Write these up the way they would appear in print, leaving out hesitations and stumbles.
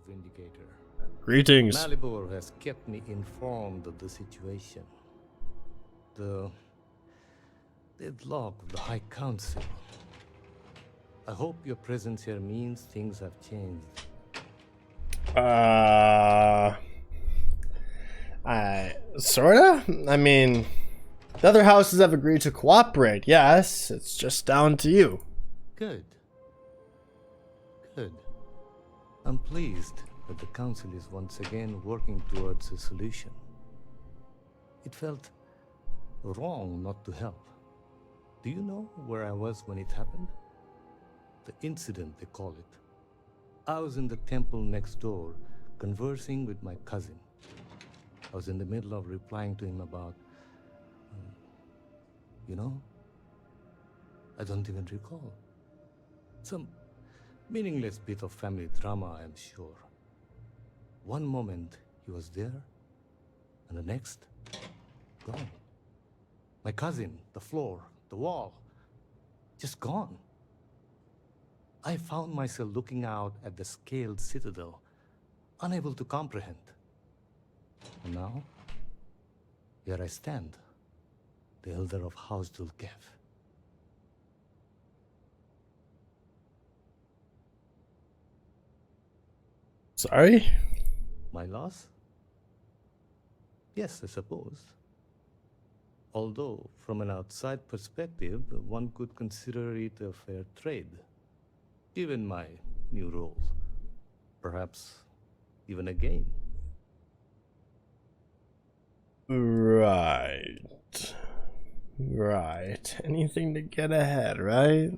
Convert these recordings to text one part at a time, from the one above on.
Vindicator. Greetings. Malibor has kept me informed of the situation. The deadlock of the High Council. I hope your presence here means things have changed. Sorta? I mean, the other houses have agreed to cooperate, yes. It's just down to you. Good. Good. I'm pleased that the Council is once again working towards a solution. It felt wrong not to help. Do you know where I was when it happened? The incident, they call it. I was in the temple next door, conversing with my cousin. I was in the middle of replying to him about... you know? I don't even recall. Some meaningless bit of family drama, I am sure. One moment, he was there, and the next, gone. My cousin, the floor, the wall, just gone. I found myself looking out at the scaled citadel, unable to comprehend. And now, here I stand, the elder of House Dulkev. Sorry? My loss? Yes, I suppose. Although, from an outside perspective, one could consider it a fair trade. Given my new role. Perhaps even a gain. Right. Right. Anything to get ahead, right?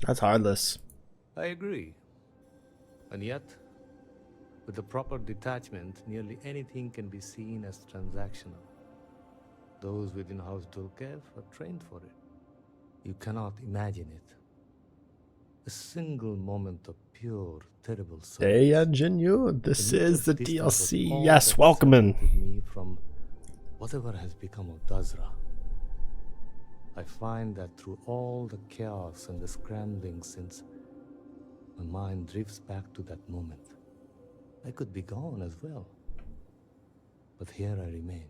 That's heartless. I agree. And yet, with the proper detachment, nearly anything can be seen as transactional. Those within House Dulkev are trained for it. You cannot imagine it. A single moment of pure, terrible service. Hey, Ingenue, this is the DLC. Yes, welcome in. Me from whatever has become of Dazra. I find that through all the chaos and the scrambling since, my mind drifts back to that moment. I could be gone as well. But here I remain,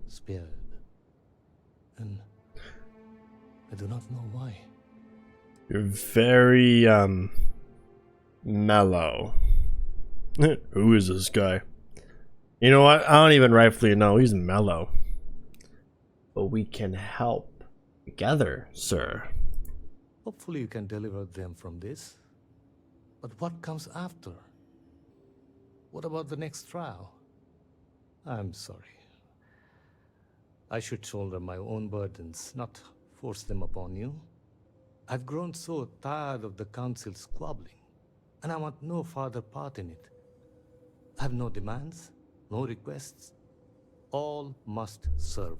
spared. And I do not know why. You're very, mellow. Who is this guy? You know what? I don't even rightfully know. He's mellow. But we can help together, sir. Hopefully you can deliver them from this. But what comes after? What about the next trial? I'm sorry. I should shoulder my own burdens, not force them upon you. I've grown so tired of the Council squabbling, and I want no further part in it. I have no demands, no requests. All must serve.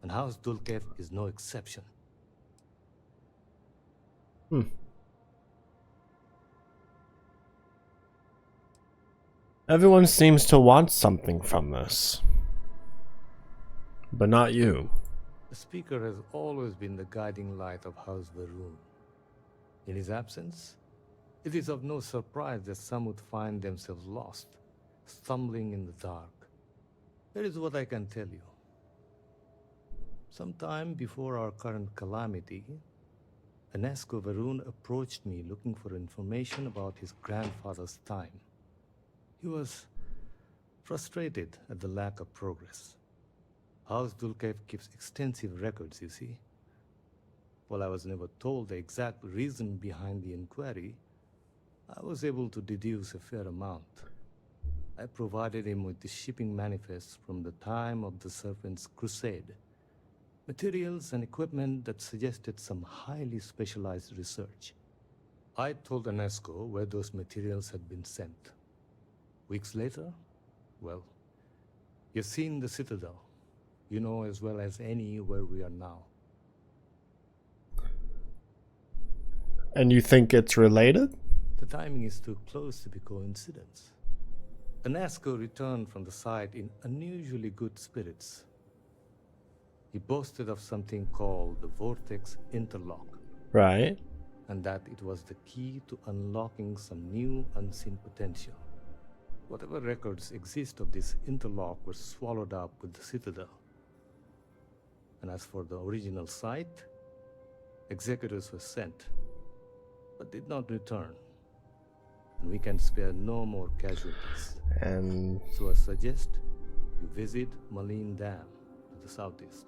And House Dulkev is no exception. Everyone seems to want something from this. But not you. The Speaker has always been the guiding light of House Varun. In his absence, it is of no surprise that some would find themselves lost, stumbling in the dark. Here is what I can tell you. Sometime before our current calamity, Anesko Varun approached me looking for information about his grandfather's time. He was frustrated at the lack of progress. House Dulkev keeps extensive records, you see. While I was never told the exact reason behind the inquiry, I was able to deduce a fair amount. I provided him with the shipping manifests from the time of the Serpent's Crusade. Materials and equipment that suggested some highly specialized research. I told Anesko where those materials had been sent. Weeks later, well, you've seen the Citadel. You know as well as any where we are now. And you think it's related? The timing is too close to be coincidence. Anesko returned from the site in unusually good spirits. He boasted of something called the Vortex Interlock. Right. and that it was the key to unlocking some new unseen potential. Whatever records exist of this interlock were swallowed up with the Citadel. And as for the original site, executors were sent, but did not return. And we can spare no more casualties. And So I suggest you visit Maline Dam to the southeast.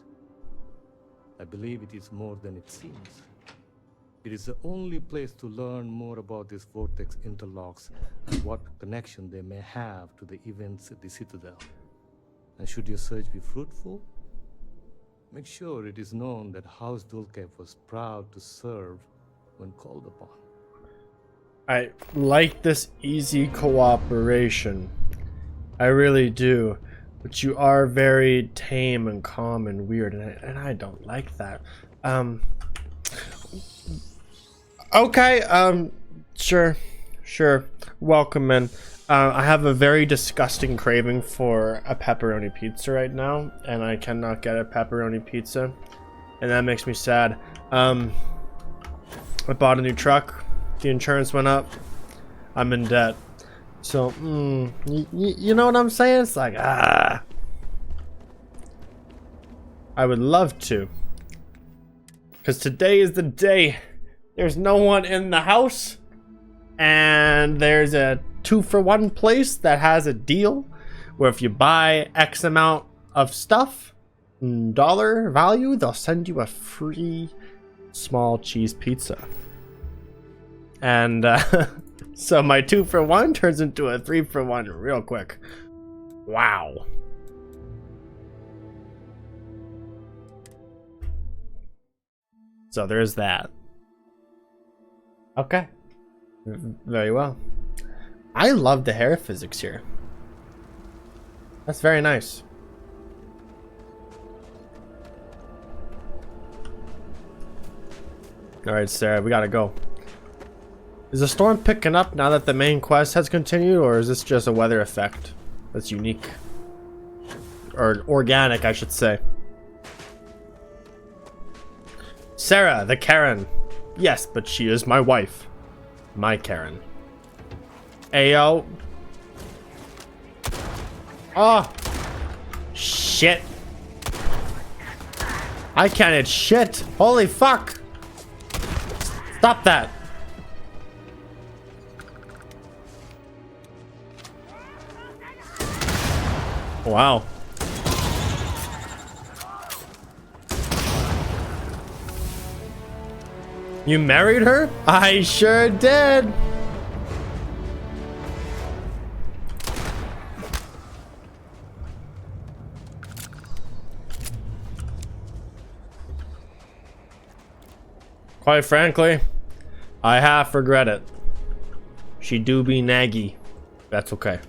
I believe it is more than it seems. It is the only place to learn more about these vortex interlocks and what connection they may have to the events at the Citadel. And should your search be fruitful, make sure it is known that House Dulcev was proud to serve when called upon. I like this easy cooperation. I really do. But you are very tame and calm and weird, and I don't like that. Okay, sure. Welcome in. I have a very disgusting craving for a pepperoni pizza right now, and I cannot get a pepperoni pizza, and that makes me sad. I bought a new truck. The insurance went up. I'm in debt. So, you know what I'm saying? It's like, I would love to. Because today is the day. There's no one in the house. And there's a 2-for-1 place that has a deal where if you buy X amount of stuff, dollar value, they'll send you a free small cheese pizza. And so my 2-for-1 turns into a 3-for-1 real quick. Wow. So there's that. Okay. Very well. I love the hair physics here. That's very nice. Alright, Sarah, we gotta go. Is the storm picking up now that the main quest has continued, or is this just a weather effect that's unique? Or organic, I should say. Sarah, the Karen. Yes, but she is my wife. My Karen. Ayo. Oh. Shit. I can't hit shit. Holy fuck. Stop that. Wow. You married her? I sure did. Quite frankly, I half regret it. She do be naggy. That's okay.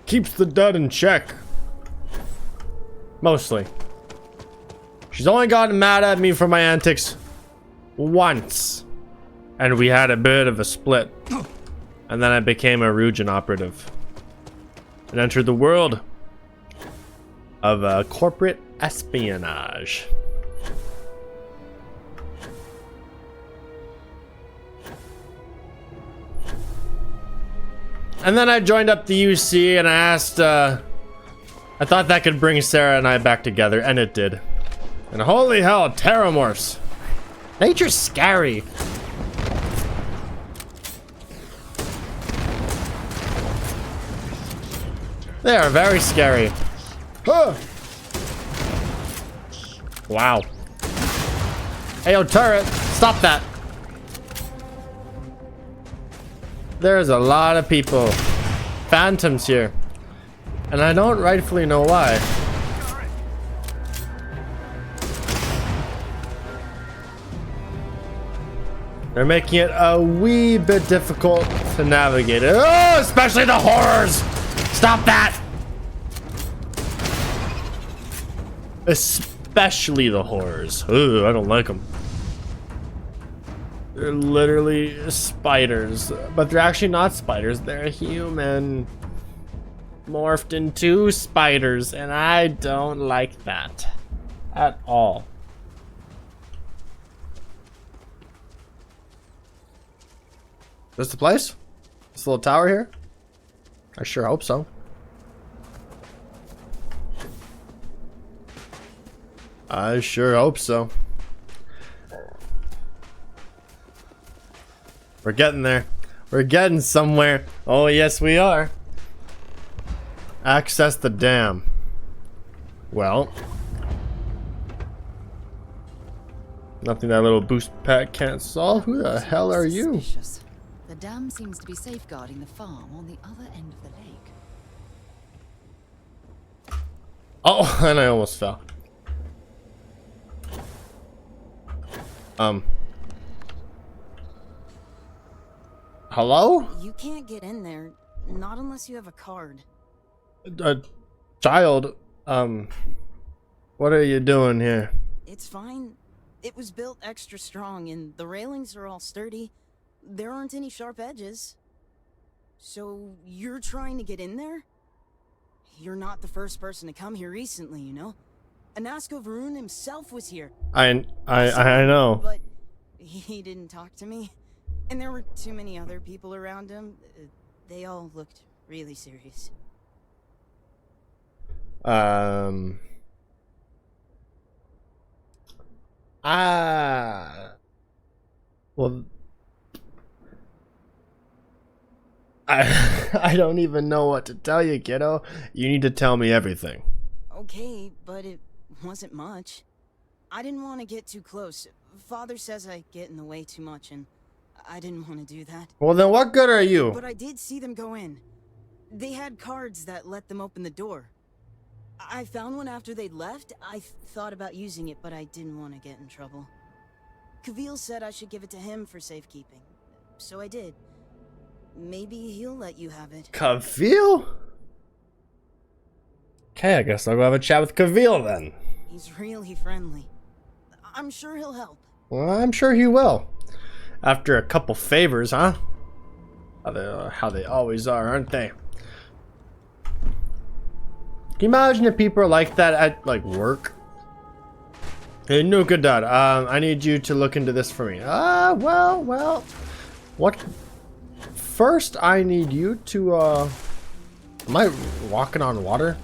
Keeps the dud in check. Mostly. She's only gotten mad at me for my antics once. And we had a bit of a split. And then I became a Rugen operative. And entered the world of corporate espionage. And then I joined up the UC and I asked, I thought that could bring Sarah and I back together, and it did. And holy hell, terramorphs. Nature's scary. They are very scary. Huh. Wow. Hey, yo, turret, stop that. There's a lot of people. Phantoms here. And I don't rightfully know why. They're making it a wee bit difficult to navigate it. Oh, especially the horrors! Stop that! Especially the horrors. Ooh, I don't like them. They're literally spiders, but they're actually not spiders. They're human morphed into spiders, and I don't like that at all. This the place? This little tower here? I sure hope so. I sure hope so. We're getting there. We're getting somewhere. Oh, yes, we are. Access the dam. Well. Nothing that little boost pack can't solve. Who the hell are you? Suspicious. The dam seems to be safeguarding the farm on the other end of the lake. Oh, and I almost fell. Hello? You can't get in there, not unless you have a card. Child, what are you doing here? It's fine. It was built extra strong, and the railings are all sturdy. There aren't any sharp edges. So, you're trying to get in there? You're not the first person to come here recently, you know? Anasko himself was here. I know. But he didn't talk to me. And there were too many other people around him. They all looked really serious. Well, I don't even know what to tell you, kiddo. You need to tell me everything. Okay, but it wasn't much. I didn't want to get too close. Father says I get in the way too much, and I didn't want to do that. Well, then what good are you? But I did see them go in. They had cards that let them open the door. I found one after they'd left. I thought about using it, but I didn't want to get in trouble. Kavil said I should give it to him for safekeeping, so I did. Maybe he'll let you have it. Kavil? Okay, I guess I'll go have a chat with Kavil then. He's really friendly. I'm sure he'll help. Well, I'm sure he will. After a couple favors, huh? How they always are, aren't they? Can you imagine if people are like that at, like, work? Hey, NukaDud, I need you to look into this for me. Well. What? First, I need you to, Am I walking on water?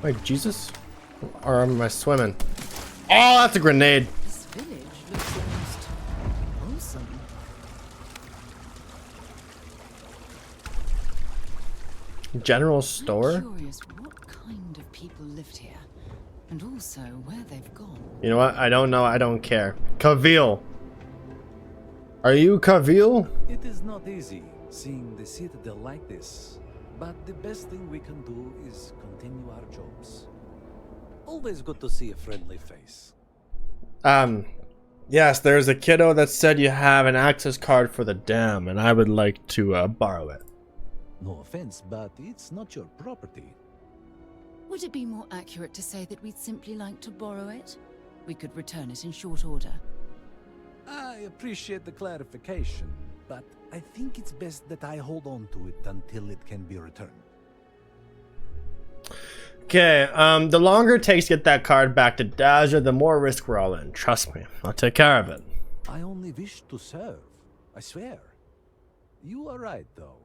Like Jesus? Or am I swimming? Oh, that's a grenade. This village looks almost wholesome. General I'm store? curious what kind of people lived here, and also where they've gone. You know what? I don't know. I don't care. Kavil. Are you Kavil? It is not easy seeing the citadel like this, but the best thing we can do is continue our jobs. Always good to see a friendly face. Yes, there's a kiddo that said you have an access card for the dam, and I would like to borrow it. No offense, but it's not your property. Would it be more accurate to say that we'd simply like to borrow it? We could return it in short order. I appreciate the clarification, but I think it's best that I hold on to it until it can be returned. Okay, the longer it takes to get that card back to Dazra, the more risk we're all in. Trust me, I'll take care of it. I only wish to serve, I swear. You are right, though.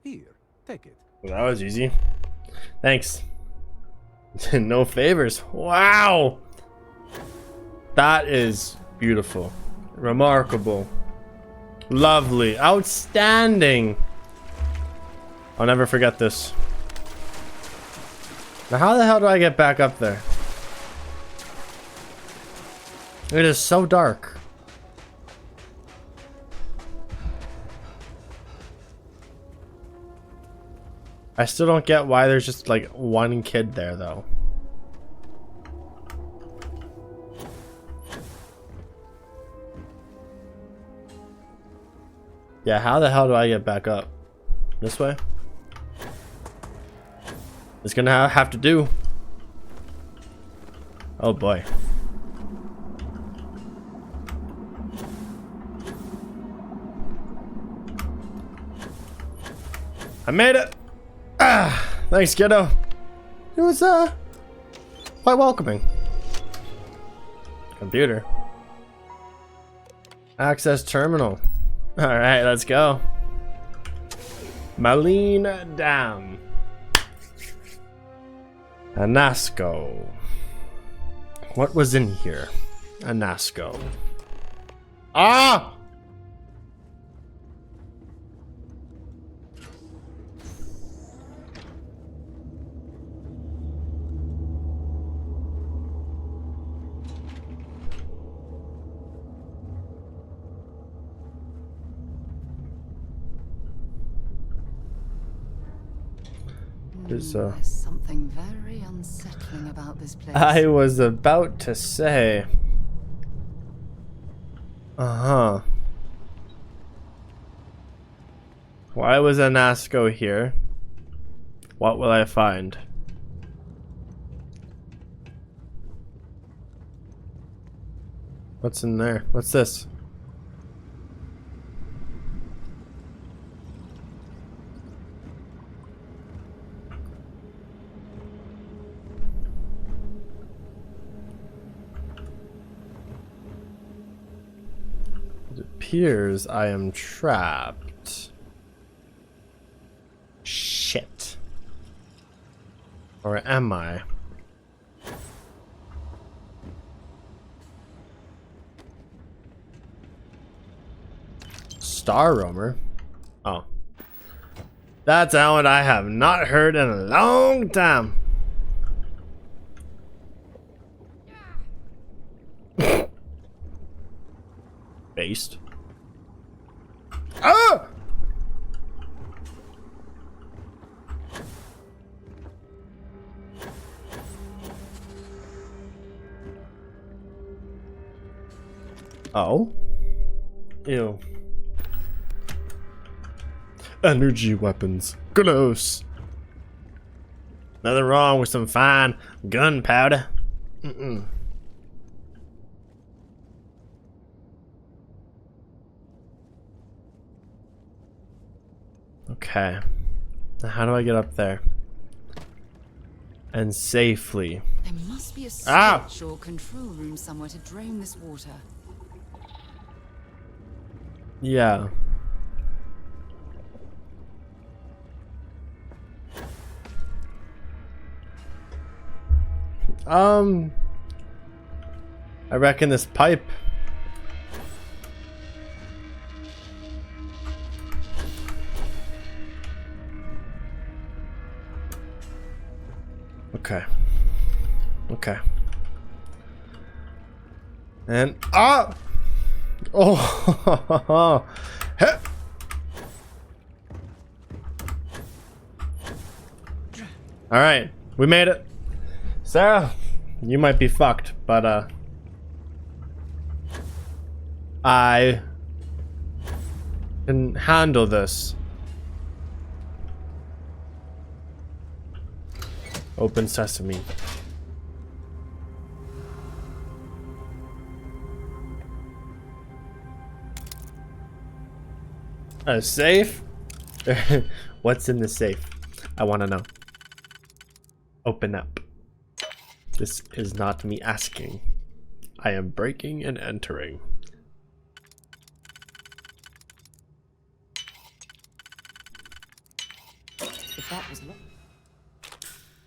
Here, take it. Well, that was easy. Thanks. No favors. Wow! That is beautiful. Remarkable. Lovely. Outstanding. I'll never forget this. Now how the hell do I get back up there? It is so dark. I still don't get why there's just like one kid there though. Yeah, how the hell do I get back up? This way? It's gonna have to do. Oh boy. I made it! Ah, thanks, kiddo. It was, quite welcoming. Computer. Access terminal. Alright, let's go. Marlene Dam. Anasco. What was in here? Anasco. Ah! There's something very unsettling about this place. I was about to say. Uh-huh. Why was Anasco here? What will I find? What's in there? What's this? It appears I am trapped. Shit. Or am I? Star Roamer? Oh. That's what I have not heard in a long time. Based. Ah! Oh. Ew. Energy weapons. Gross. Nothing wrong with some fine gunpowder. Mm-mm. Okay. Now how do I get up there? And safely. There must be a switch or control room somewhere to drain this water. Yeah. I reckon this pipe. Okay. Okay. And ah! Oh! Heh. All right, we made it. Sarah, you might be fucked, but I can handle this. Open sesame. A safe? What's in the safe? I want to know. Open up. This is not me asking. I am breaking and entering. If that was locked,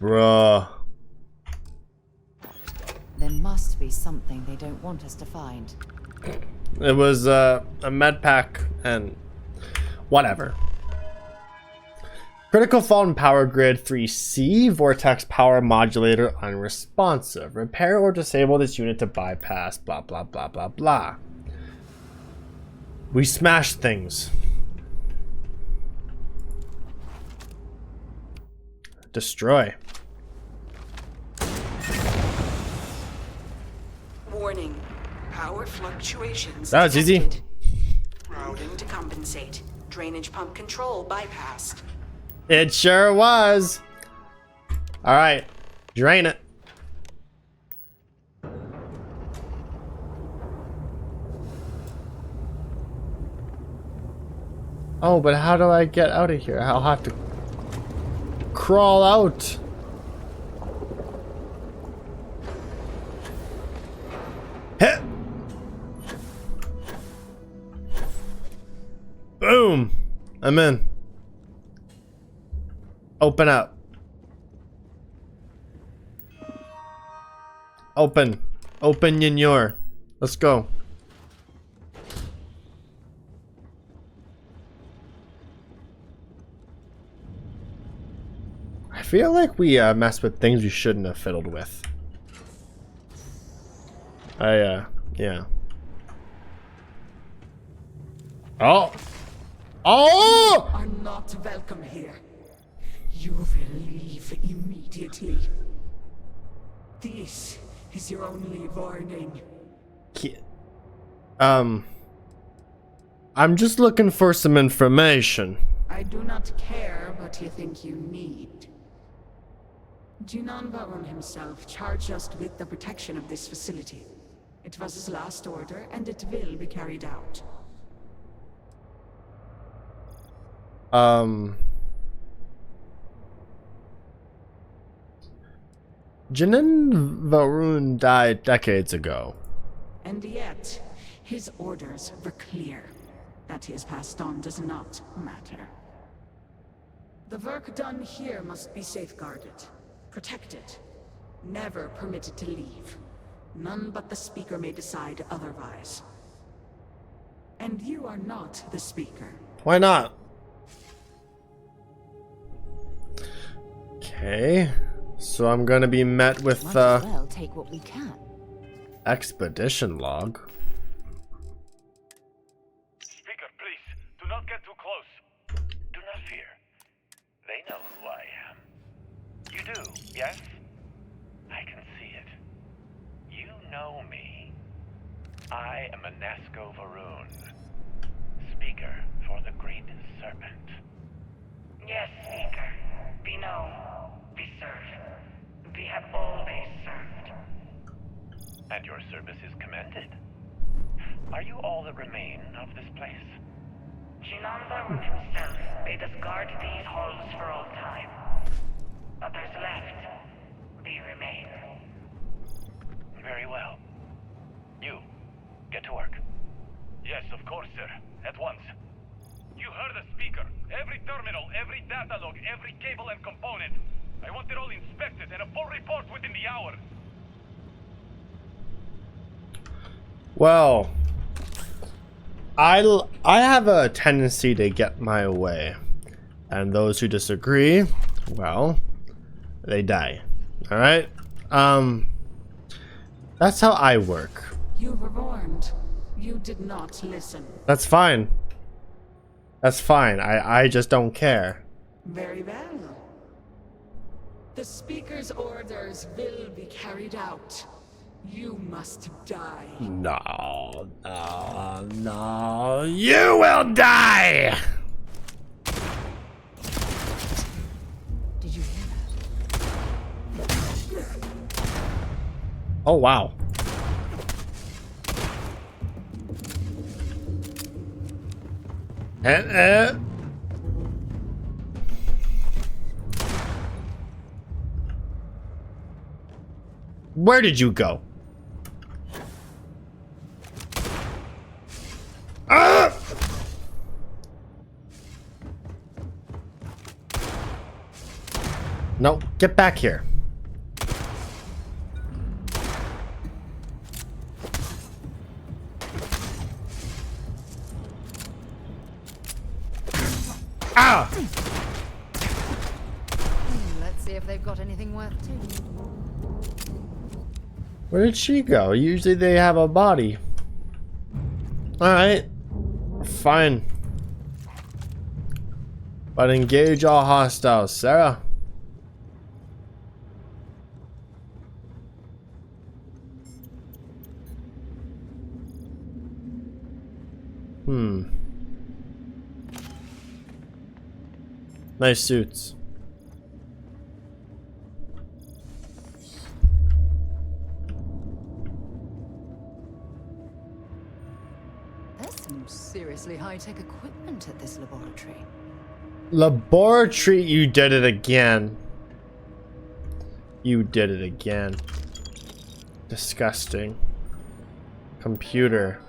Bruh. there must be something they don't want us to find. It was a med pack and whatever. Critical fault in power grid 3C, vortex power modulator unresponsive. Repair or disable this unit to bypass blah blah blah blah blah. We smashed things. Destroy. Warning. Power fluctuations. That was easy. detected. Routing to compensate. Drainage pump control bypassed. It sure was. All right, drain it. Oh, but how do I get out of here? I'll have to crawl out. Hit. Boom. I'm in. Open up. Open. Open Ynor. Let's go. I feel like we messed with things we shouldn't have fiddled with. Yeah. Oh! Oh! Are not welcome here. You will leave immediately. This is your only warning. I'm just looking for some information. I do not care what you think you need. Junon Varun himself charged us with the protection of this facility. It was his last order, and it will be carried out. Junon Varun died decades ago. And yet, his orders were clear. That he has passed on does not matter. The work done here must be safeguarded, protected, never permitted to leave. None but the Speaker may decide otherwise. And you are not the Speaker. Why not? Okay, so I'm gonna be met with Might as well take what we can. expedition log. Speaker, please, do not get too close. Do not fear. They know who I am. You do, yes? I can see it. You know me. I am Anasco Varun, Speaker for the Great Serpent. Yes, Speaker. We know. We serve. We have always served. And your service is commended. Are you all that remain of this place? Junon Varun himself bade us guard these halls for all time. Others left. We remain. Very well. You, get to work. Yes, of course, sir. At once. You heard the Speaker. Every terminal, every data log, every cable and component. I want it all inspected and a full report within the hour. Well, I have a tendency to get my way, and those who disagree, well, they die. All right. That's how I work. You were warned. You did not listen. That's fine. That's fine. I just don't care. Very well. The Speaker's orders will be carried out. You must die. No, no, no. You will die! Did you hear that? Oh, wow. Where did you go? Ah! No, get back here. Ah! Let's see if they've got anything worth taking. Where did she go? Usually they have a body. Alright. Fine. But engage all hostiles, Sarah. Nice suits. There's some seriously high-tech equipment at this laboratory. Laboratory, you did it again. You did it again. Disgusting. Computer.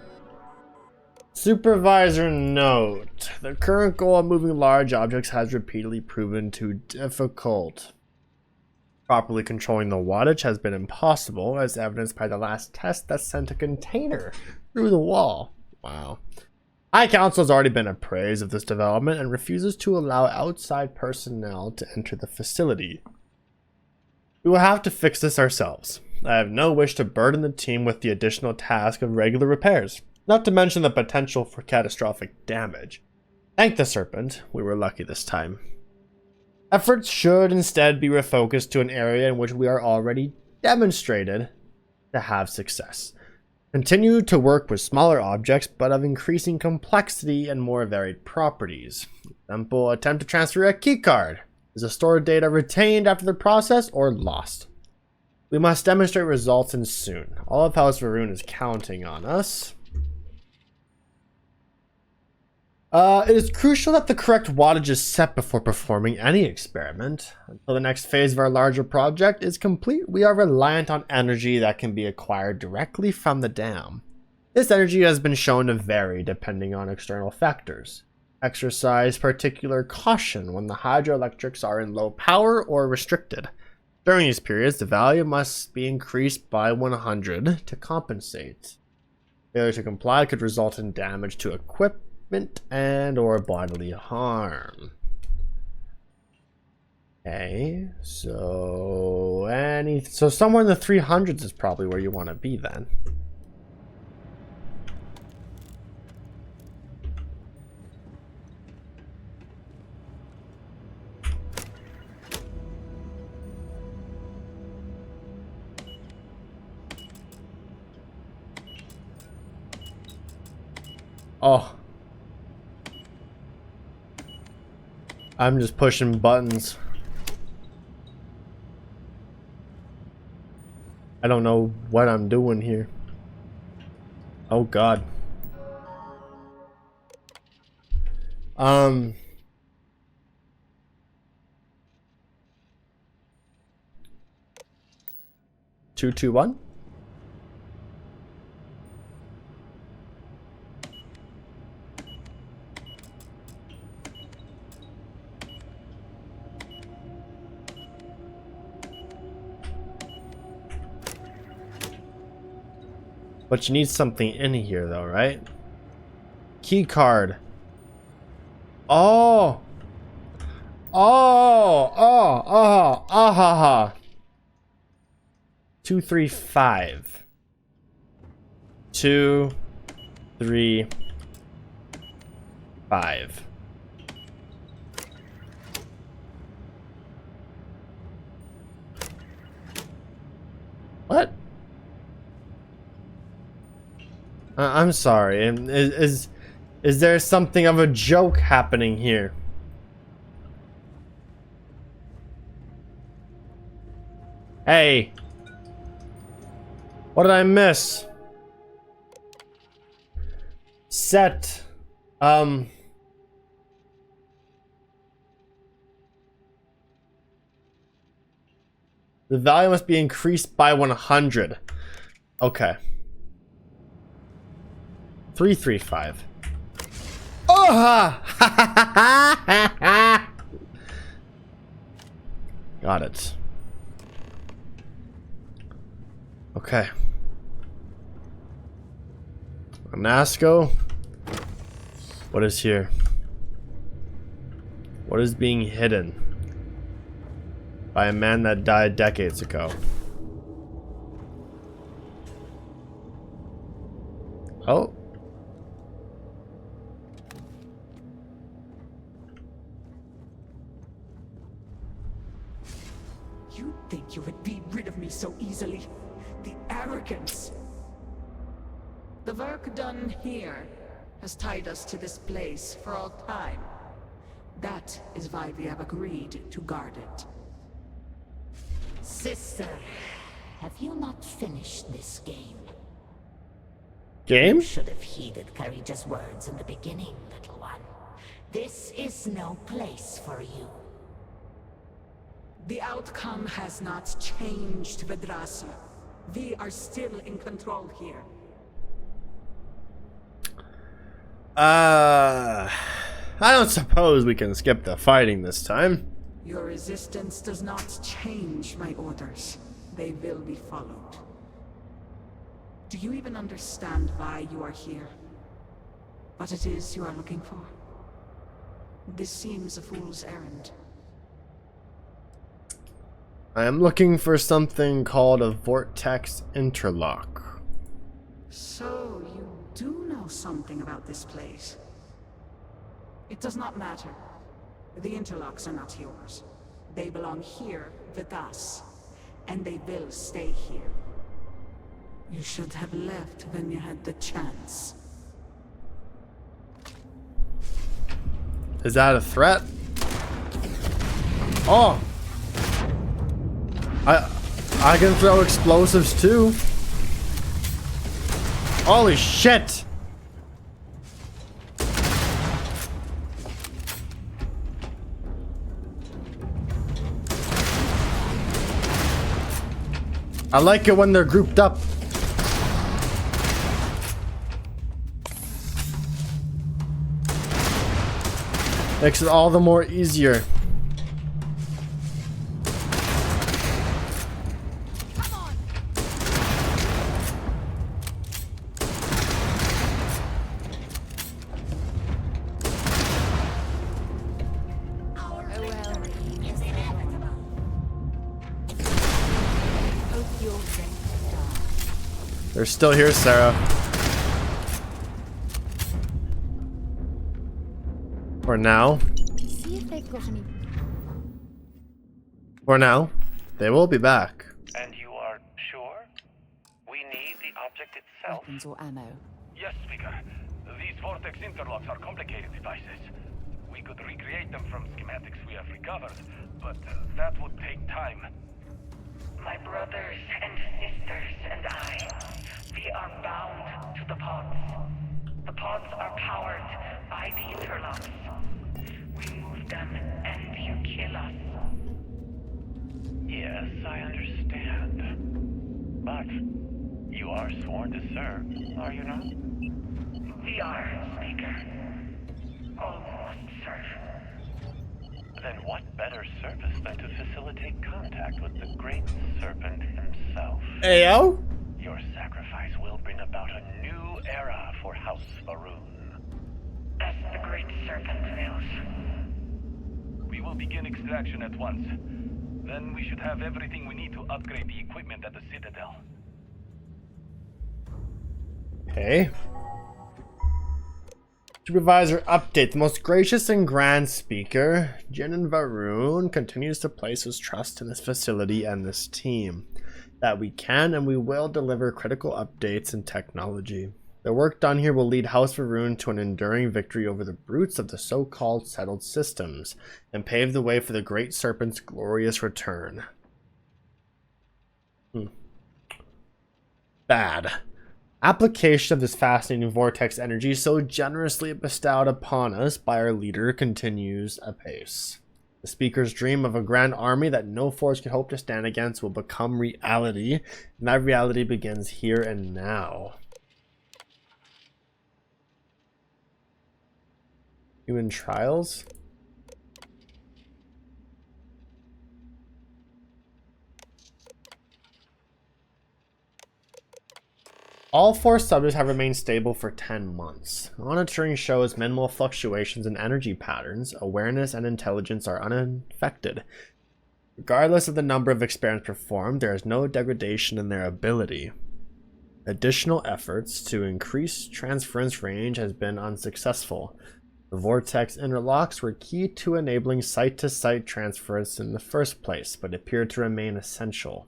Supervisor note. The current goal of moving large objects has repeatedly proven too difficult. Properly controlling the wattage has been impossible, as evidenced by the last test that sent a container through the wall. Wow. High Council has already been appraised of this development and refuses to allow outside personnel to enter the facility. We will have to fix this ourselves. I have no wish to burden the team with the additional task of regular repairs, not to mention the potential for catastrophic damage. Thank the Serpent, we were lucky this time. Efforts should instead be refocused to an area in which we are already demonstrated to have success. Continue to work with smaller objects, but of increasing complexity and more varied properties. For example, attempt to transfer a keycard. Is the stored data retained after the process or lost? We must demonstrate results and soon. All of House Varun is counting on us. It is crucial that the correct wattage is set before performing any experiment. Until the next phase of our larger project is complete, we are reliant on energy that can be acquired directly from the dam. This energy has been shown to vary depending on external factors. Exercise particular caution when the hydroelectrics are in low power or restricted. During these periods, the value must be increased by 100 to compensate. Failure to comply could result in damage to equipment and or bodily harm. Okay, so somewhere in the 300s is probably where you want to be then. Oh. I'm just pushing buttons. I don't know what I'm doing here. Oh God. Two, two, one. But you need something in here though, right? Key card. Oh. Ha. 235. 2, 3, 5. What? I'm sorry. Is there something of a joke happening here? Hey. What did I miss? Set. The value must be increased by 100. Okay. 335. Oh! Got it. Okay. Nasco. What is here? What is being hidden by a man that died decades ago? Oh. You think you would be rid of me so easily? The arrogance! The work done here has tied us to this place for all time. That is why we have agreed to guard it. Sister, have you not finished this game? Game? You should have heeded Courageous words in the beginning, little one. This is no place for you. The outcome has not changed, Dazra. We are still in control here. I don't suppose we can skip the fighting this time. Your resistance does not change my orders. They will be followed. Do you even understand why you are here? What it is you are looking for? This seems a fool's errand. I am looking for something called a vortex interlock. So you do know something about this place. It does not matter. The interlocks are not yours. They belong here with us, and they will stay here. You should have left when you had the chance. Is that a threat? Oh! I can throw explosives too. Holy shit! I like it when they're grouped up. Makes it all the more easier. They're still here, Sarah. For now. See if they've got any. For now, they will be back. And you are sure? We need the object itself? Weapons or ammo? Yes, Speaker. These vortex interlocks are complicated devices. We could recreate them from schematics we have recovered, but that would take time. My brothers and sisters and I, we are bound to the pods. The pods are powered by the interlocks. We move them and you kill us. Yes, I understand. But you are sworn to serve, are you not? We are, Speaker. All must serve. Then what better service than to facilitate contact with the Great Serpent himself? Ayo? Your sacrifice will bring about a new era for House Varun. As the Great Serpent wills. We will begin extraction at once. Then we should have everything we need to upgrade the equipment at the Citadel. Okay. Supervisor update. The most gracious and grand speaker, Jinin Varun, continues to place his trust in this facility and this team. That we can and we will deliver critical updates and technology. The work done here will lead House Varun to an enduring victory over the brutes of the so-called settled systems, and pave the way for the Great Serpent's glorious return. Bad. Application of this fascinating vortex energy so generously bestowed upon us by our leader continues apace. The speaker's dream of a grand army that no force could hope to stand against will become reality, and that reality begins here and now. Human trials? All 4 subjects have remained stable for 10 months. Monitoring shows minimal fluctuations in energy patterns. Awareness and intelligence are unaffected. Regardless of the number of experiments performed, there is no degradation in their ability. Additional efforts to increase transference range has been unsuccessful. The vortex interlocks were key to enabling site-to-site transference in the first place, but appear to remain essential.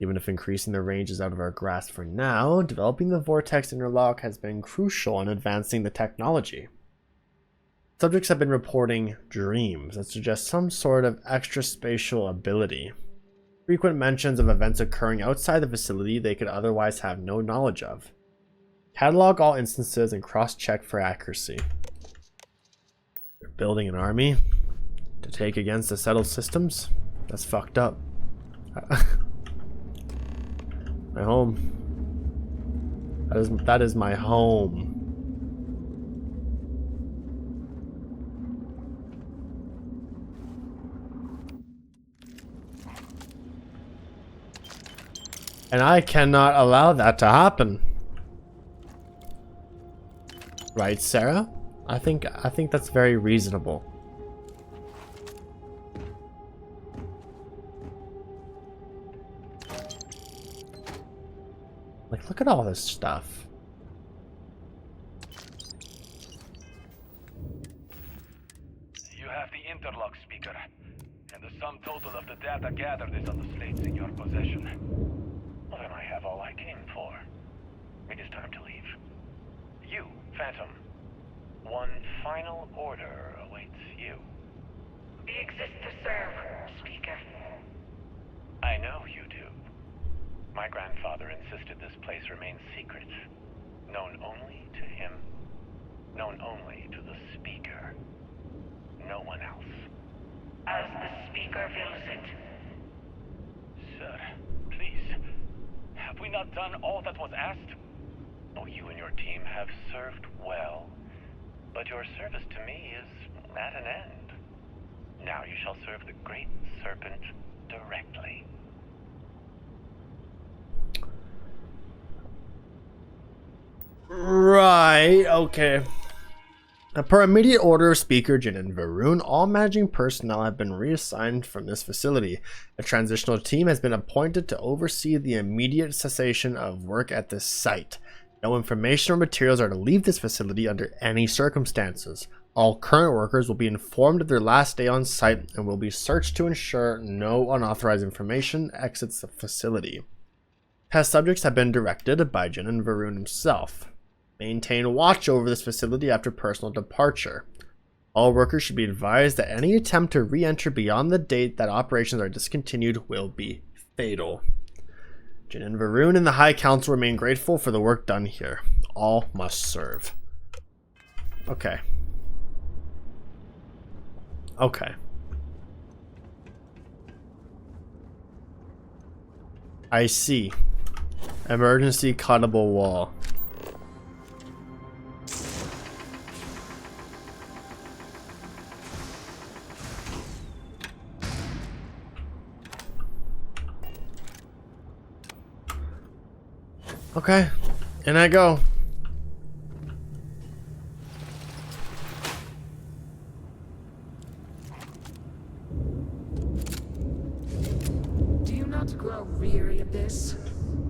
Even if increasing the range is out of our grasp for now, developing the vortex interlock has been crucial in advancing the technology. Subjects have been reporting dreams that suggest some sort of extraspatial ability. Frequent mentions of events occurring outside the facility they could otherwise have no knowledge of. Catalog all instances and cross-check for accuracy. They're building an army to take against the settled systems? That's fucked up. My home. That is my home. And I cannot allow that to happen. Right, Sarah? I think that's very reasonable. Like, look at all this stuff. You have the interlock speaker, and the sum total of the data gathered is on the slates in your possession. Well, then I have all I came for. It is time to leave. You, Phantom, one final order awaits you. We exist to serve, Speaker. I know you do. My grandfather insisted this place remain secret, known only to him, known only to the Speaker. No one else. As the Speaker wills it. Sir, please. Have we not done all that was asked? Oh, you and your team have served well, but your service to me is at an end. Now you shall serve the Great Serpent directly. Right, okay. Per immediate order of Speaker Jin and Varun, all managing personnel have been reassigned from this facility. A transitional team has been appointed to oversee the immediate cessation of work at this site. No information or materials are to leave this facility under any circumstances. All current workers will be informed of their last day on site and will be searched to ensure no unauthorized information exits the facility. Test subjects have been directed by Jin and Varun himself. Maintain watch over this facility after personal departure. All workers should be advised that any attempt to re-enter beyond the date that operations are discontinued will be fatal. Jin and Varun and the High Council remain grateful for the work done here. All must serve. Okay. Okay. I see. Emergency cuttable wall. Okay, in I go. Do you not grow weary of this?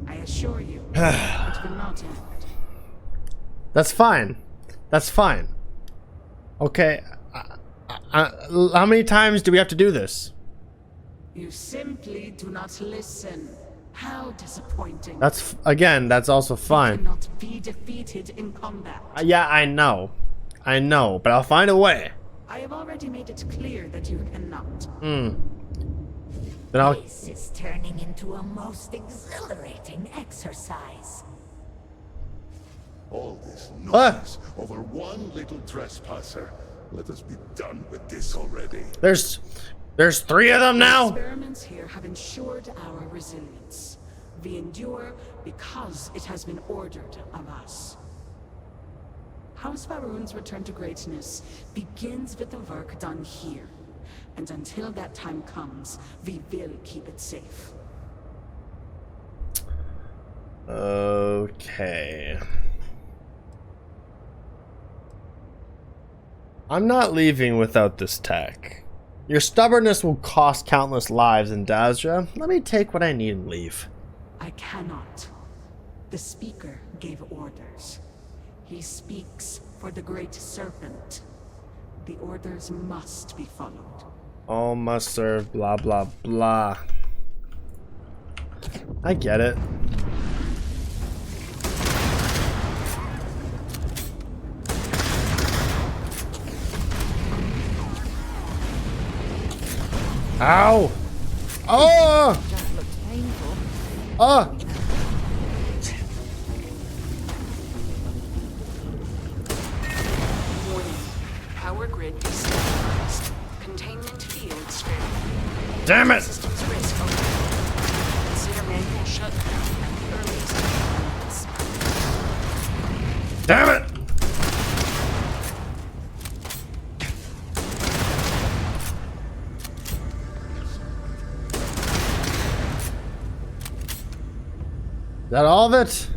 I assure you, it will not end. That's fine. That's fine. Okay. How many times do we have to do this? You simply do not listen. How disappointing. That's also You fine. cannot be defeated in combat. Yeah, I know, but I'll find a way. I have already made it clear that you cannot. Then I'll. This is turning into a most exhilarating exercise. All this noise over one little trespasser. Let us be done with this already. There's 3 of them now. Experiments here have ensured our resilience. We endure because it has been ordered of us. House Varun's return to greatness begins with the work done here. And until that time comes, we will keep it safe. Okay. I'm not leaving without this tech. Your stubbornness will cost countless lives in Dazra. Let me take what I need and leave. I cannot. The Speaker gave orders. He speaks for the Great Serpent. The orders must be followed. All must serve, blah, blah, blah. I get it. Ow! Oh! That looks painful. Oh! Warning. Power grid is stabilized. Containment field strength. Damn it! Systems risk over. Consider manual shutdown at the earliest convenience. Damn it! that all of it?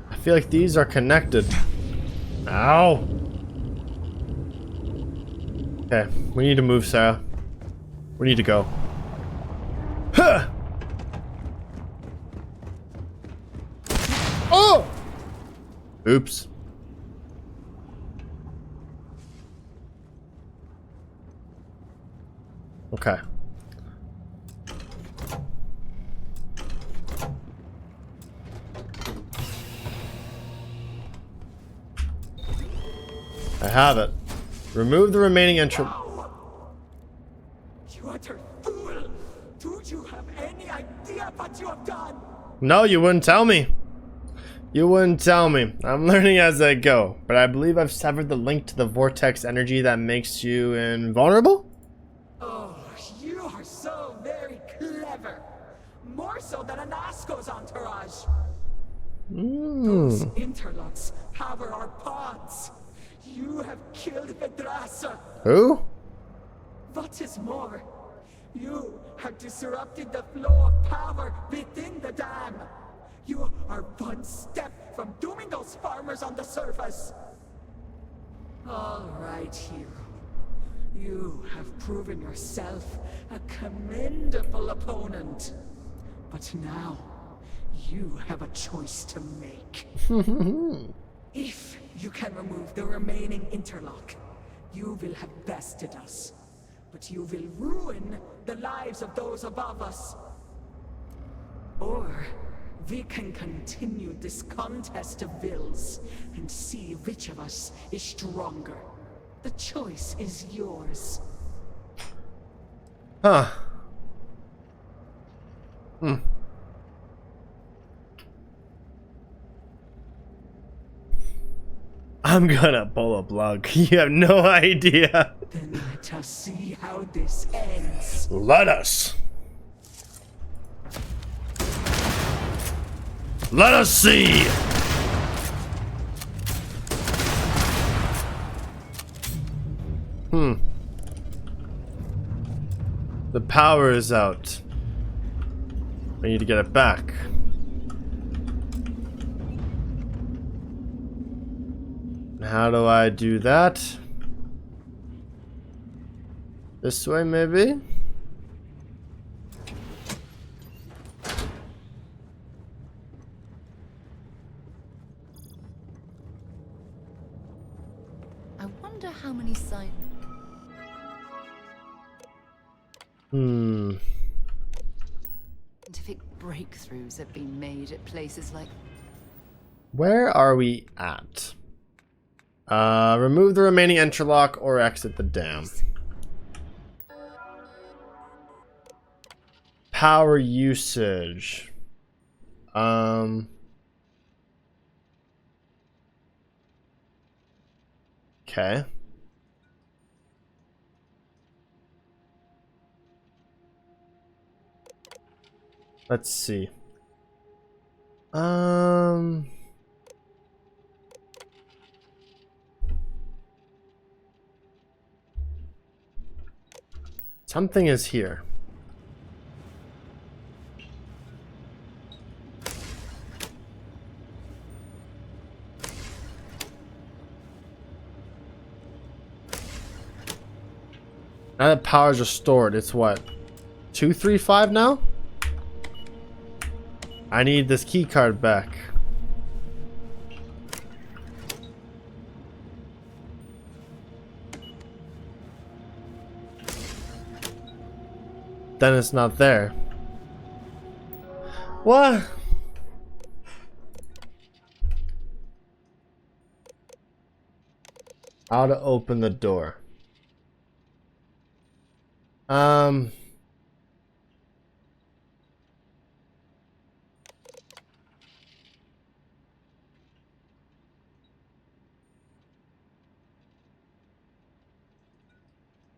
I feel like these are connected. Ow! Okay, we need to move, Sarah. We need to go. Huh! Oh! Oops. Okay. I have it. Remove the remaining entry. You utter fool! Do you have any idea what you have done? No, you wouldn't tell me. You wouldn't tell me. I'm learning as I go, but I believe I've severed the link to the vortex energy that makes you invulnerable? Oh, you are so very clever. More so than an Asco's entourage. Those interlocks power our pods. You have killed Dazra. Who? What is more, you have disrupted the flow of power within the dam. You are one step from dooming those farmers on the surface. All right, hero. You have proven yourself a commendable opponent. But now, you have a choice to make. If you can remove the remaining interlock, you will have bested us. But you will ruin the lives of those above us. Or we can continue this contest of wills and see which of us is stronger. The choice is yours. Huh. I'm gonna pull a plug. You have no idea. Then let us see how this ends. Let us. Let us see. The power is out. I need to get it back. How do I do that? This way, maybe? I wonder how many scientific breakthroughs have been made at places like... Where are we at? Remove the remaining interlock or exit the dam. Power usage. Okay. Let's see. Something is here. Now that power's restored, it's what? 235 now? I need this key card back. Then it's not there. What? How to open the door.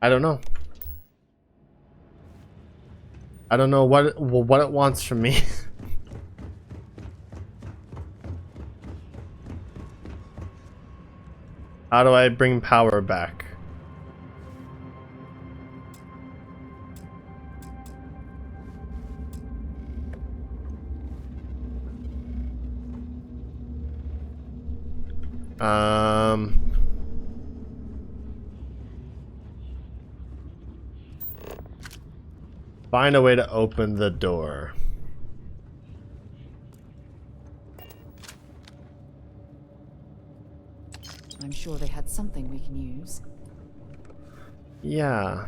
I don't know. I don't know what it wants from me. How do I bring power back? Find a way to open the door. I'm sure they had something we can use. Yeah.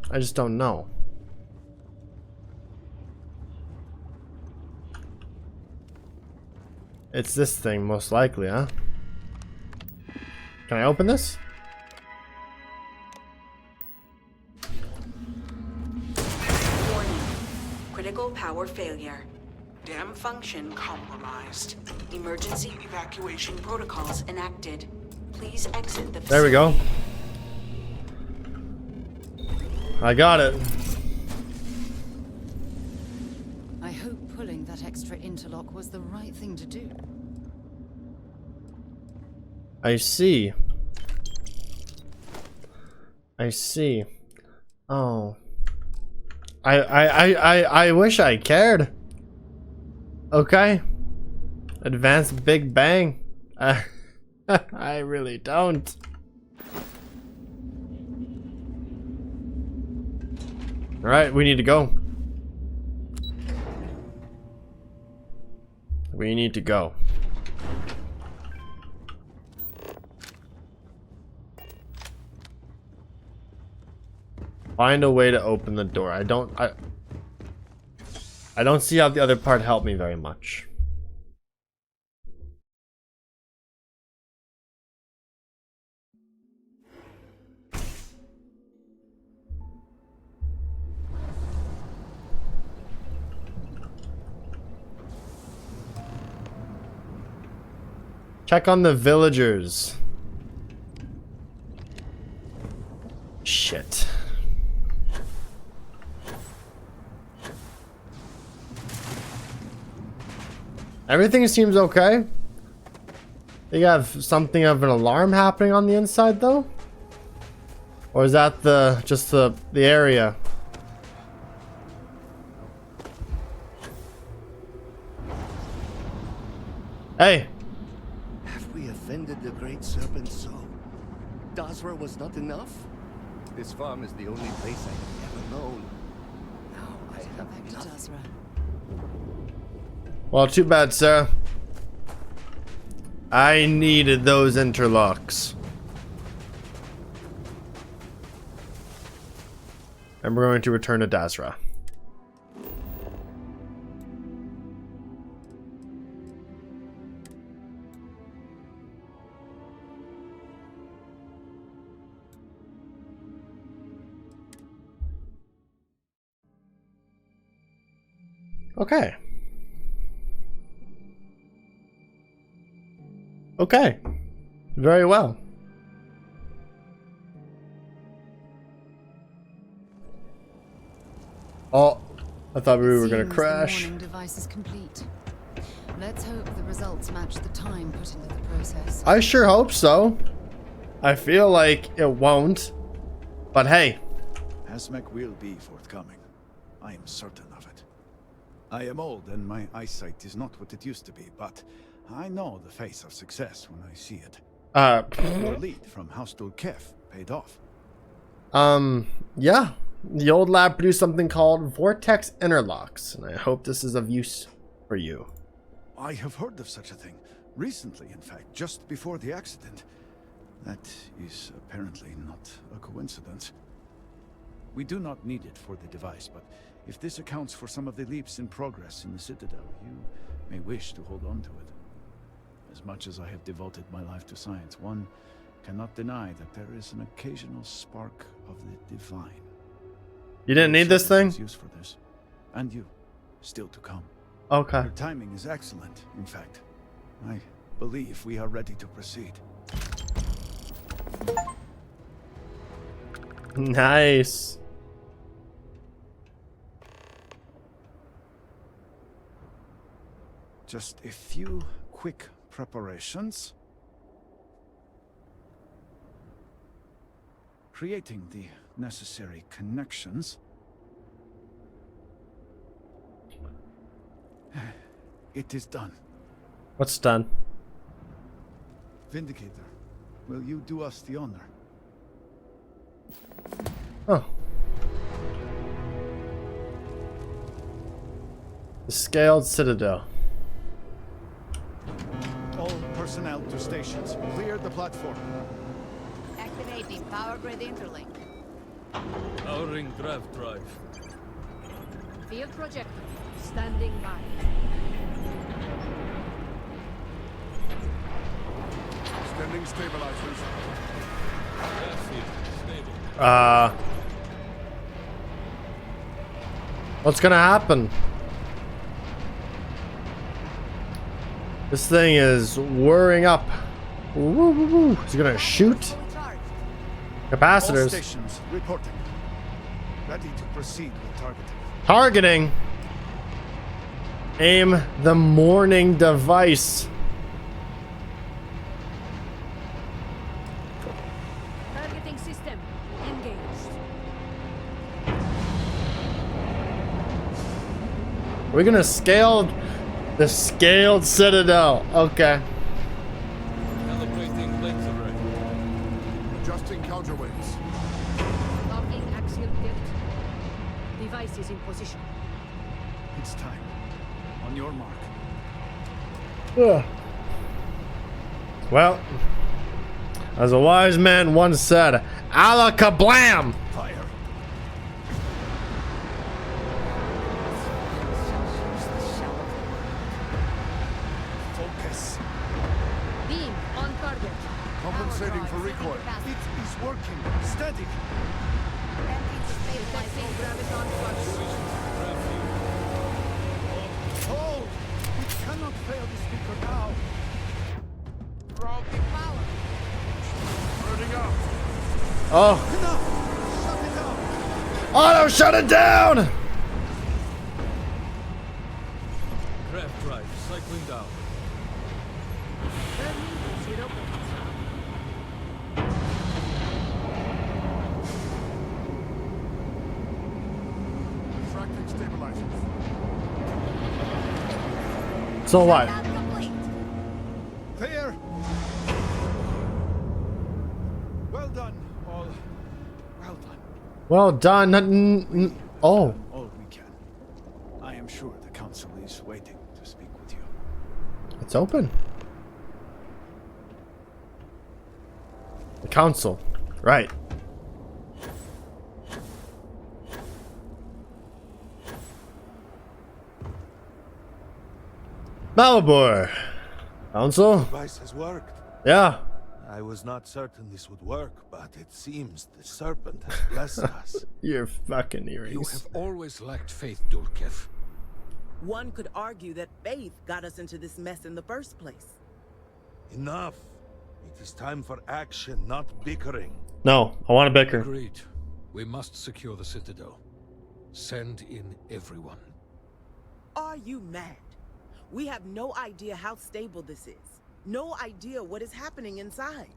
I just don't know. It's this thing, most likely, huh? Can I open this? Warning. Critical power failure. Dam function compromised. Emergency evacuation protocols enacted. Please exit the facility. There we go. I got it. I hope pulling that extra interlock was the right thing to do. I see. I see. Oh. I wish I cared. Okay. Advanced Big Bang. I really don't. Alright, we need to go. We need to go. Find a way to open the door. I don't see how the other part helped me very much. Check on the villagers. Shit. Everything seems okay. They have something of an alarm happening on the inside though? Or is that just the area? Hey! Have we offended the Great Serpent so? Dazra was not enough? This farm is the only place I have ever known. Now I have Back to nothing. Dazra. Well, too bad, sir. I needed those interlocks. And we're going to return to Dazra. Okay. Okay. Very well. Oh, I thought we were gonna Seems crash. The morning device is complete. Let's hope the results match the time put into the process. I sure hope so. I feel like it won't. But hey. Hazmec will be forthcoming. I am certain of it. I am old and my eyesight is not what it used to be, but I know the face of success when I see it. Your lead from House Kef paid off. Yeah. The old lab produced something called Vortex Interlocks, and I hope this is of use for you. I have heard of such a thing. Recently, in fact, just before the accident. That is apparently not a coincidence. We do not need it for the device, but if this accounts for some of the leaps in progress in the Citadel, you may wish to hold on to it. As much as I have devoted my life to science, one cannot deny that there is an occasional spark of the divine. You didn't need this thing? Use for this. And you, still to come. Okay. Your timing is excellent, in fact. I believe we are ready to proceed. Nice. Just a few quick preparations. Creating the necessary connections. It is done. What's done? Vindicator, will you do us the honor? Oh. The Scaled Citadel. All personnel to stations. Clear the platform. Activating power grid interlink. Powering grav drive. Field projector. Standing by. Extending stabilizers. What's gonna happen? This thing is whirring up. Woo, woo, woo. Is he gonna shoot? All Capacitors. stations reporting. Ready to proceed with targeting. Targeting. Aim the morning device. Targeting system engaged. We're gonna scale the Scaled Citadel. Okay. Calibrating length array. Adjusting counterweights. Locking axial tilt. Device is in position. It's time. On your mark. Ugh. Well, as a wise man once said, "Alla kablam!" Fire. Focus. Beam on target. Compensating for recoil. It is working. Steady. Detecting graviton flux. Hold. We cannot fail the speaker now. Dropping power. Burning up. Oh, Enough. Shut it down. auto shut it down. Grav drive cycling down. Burning 0 points. Retracting stabilizers. So what? Clear. Well done, all. Well done. Well done. Oh, All we can. I am sure the council is waiting to speak with you. it's open. The council, right? Malabor. Council? Device has worked. Yeah. I was not certain this would work, but it seems the serpent has blessed us. Your fucking earrings. You have always lacked faith, Dulkev. One could argue that faith got us into this mess in the first place. Enough. It is time for action, not bickering. No, I want to bicker. Agreed. We must secure the Citadel. Send in everyone. Are you mad? We have no idea how stable this is. No idea what is happening inside.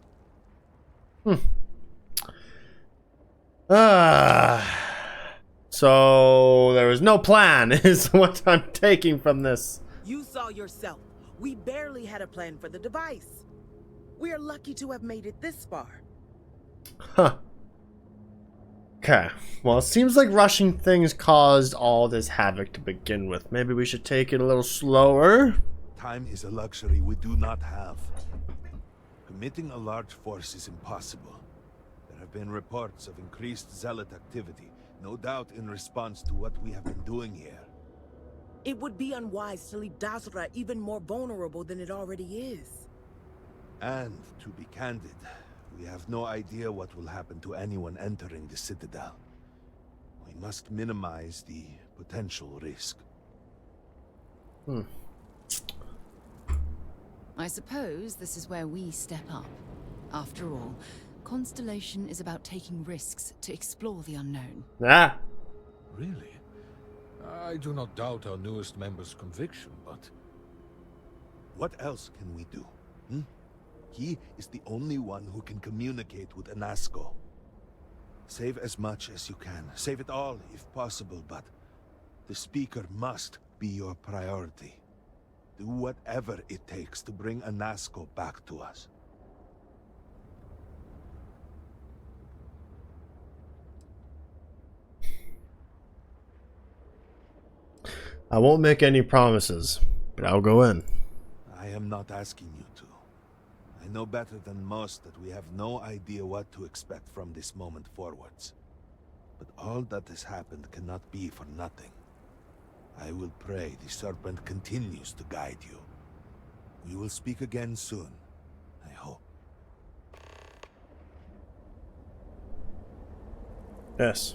So there was no plan, is what I'm taking from this. You saw yourself. We barely had a plan for the device. We are lucky to have made it this far. Huh. Okay. Well, it seems like rushing things caused all this havoc to begin with. Maybe we should take it a little slower. Time is a luxury we do not have. Committing a large force is impossible. There have been reports of increased zealot activity, no doubt in response to what we have been doing here. It would be unwise to leave Dazra even more vulnerable than it already is. And, to be candid, we have no idea what will happen to anyone entering the Citadel. We must minimize the potential risk. I suppose this is where we step up. After all, Constellation is about taking risks to explore the unknown. Ah. Really? I do not doubt our newest member's conviction, but... What else can we do? He is the only one who can communicate with Anasco. Save as much as you can. Save it all, if possible, but the Speaker must be your priority. Do whatever it takes to bring Anasco back to us. I won't make any promises, but I'll go in. I am not asking you to. I know better than most that we have no idea what to expect from this moment forwards. But all that has happened cannot be for nothing. I will pray the Serpent continues to guide you. We will speak again soon, I hope. Yes.